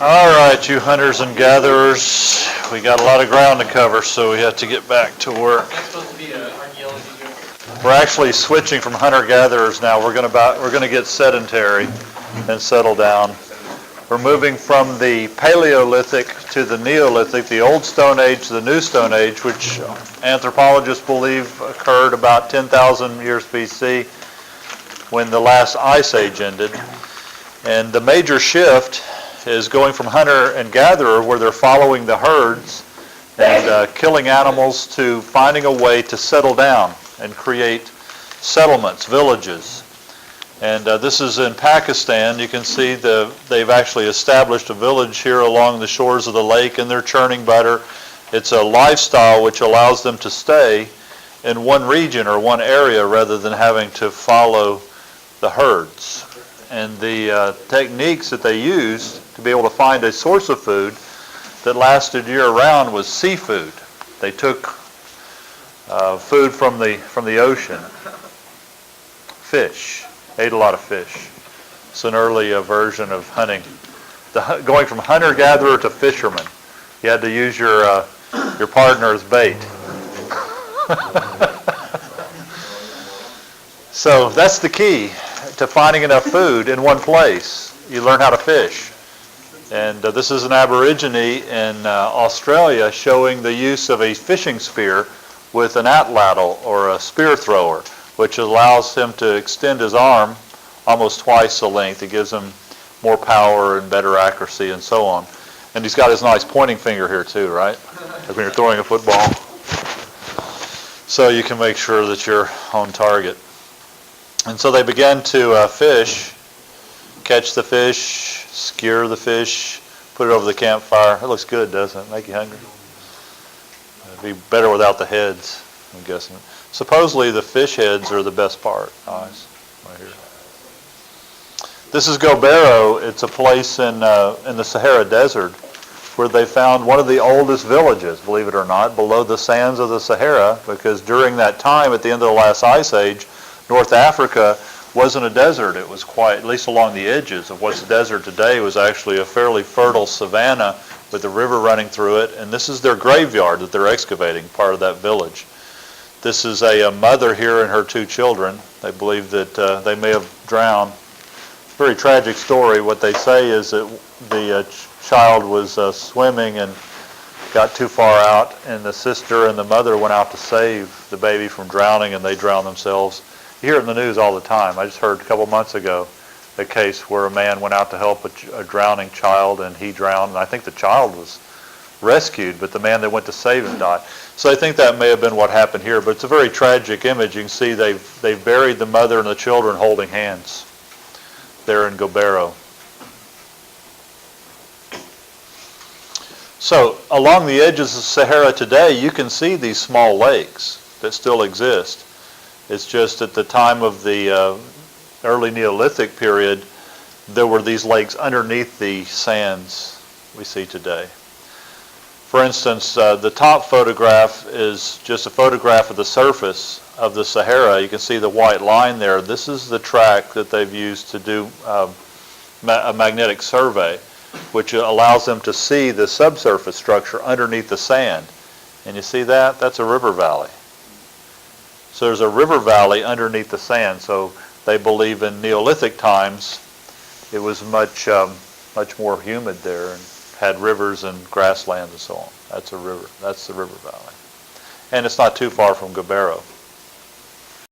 All right, you hunters and gatherers, we got a lot of ground to cover, so we have to get back to work. That's supposed to be an archaeology joke. We're actually switching from hunter-gatherers now. We're going to get sedentary and settle down. We're moving from the Paleolithic to the Neolithic, the Old Stone Age to the New Stone Age, which anthropologists believe occurred about 10,000 years BC when the last ice age ended. And the major shift is going from hunter and gatherer, where they're following the herds and killing animals, to finding a way to settle down and create settlements, villages. And this is in Pakistan. You can see they've actually established a village here along the shores of the lake, and they're churning butter. It's a lifestyle which allows them to stay in one region or one area rather than having to follow the herds. And the techniques that they used to be able to find a source of food that lasted year-round was seafood. They took food from the ocean, fish, ate a lot of fish. It's an early version of hunting. Going from hunter-gatherer to fisherman. You had to use your partner as bait. So that's the key to finding enough food in one place. You learn how to fish. And this is an Aborigine in Australia showing the use of a fishing spear with an atlatl, or a spear thrower, which allows him to extend his arm almost twice the length. It gives him more power and better accuracy and so on. And he's got his nice pointing finger here too, right? Like when you're throwing a football. So you can make sure that you're on target. And so they began to fish, catch the fish, skewer the fish, put it over the campfire. It looks good, doesn't it? Make you hungry? It'd be better without the heads, I'm guessing. Supposedly the fish heads are the best part. Nice, right here. This is Gobero. It's a place in the Sahara Desert where they found one of the oldest villages, believe it or not, below the sands of the Sahara, because during that time, at the end of the last ice age, North Africa wasn't a desert. It was quite, at least along the edges of what's a desert today, was actually a fairly fertile savanna with a river running through it. And this is their graveyard that they're excavating, part of that village. This is a mother here and her two children. They believe that they may have drowned. Very tragic story. What they say is that the child was swimming and got too far out, and the sister and the mother went out to save the baby from drowning, and they drowned themselves. You hear it in the news all the time. I just heard a couple months ago a case where a man went out to help a drowning child, and he drowned, and I think the child was rescued, but the man that went to save him died. So I think that may have been what happened here, but it's a very tragic image. You can see they've buried the mother and the children holding hands there in Gobero. So along the edges of Sahara today, you can see these small lakes that still exist. It's just at the time of the early Neolithic period, there were these lakes underneath the sands we see today. For instance, the top photograph is just a photograph of the surface of the Sahara. You can see the white line there. This is the track that they've used to do a magnetic survey, which allows them to see the subsurface structure underneath the sand. And you see that? That's a river valley. So there's a river valley underneath the sand. So they believe in Neolithic times it was much more humid there and had rivers and grasslands and so on. That's a river. That's the river valley. And it's not too far from Gobero.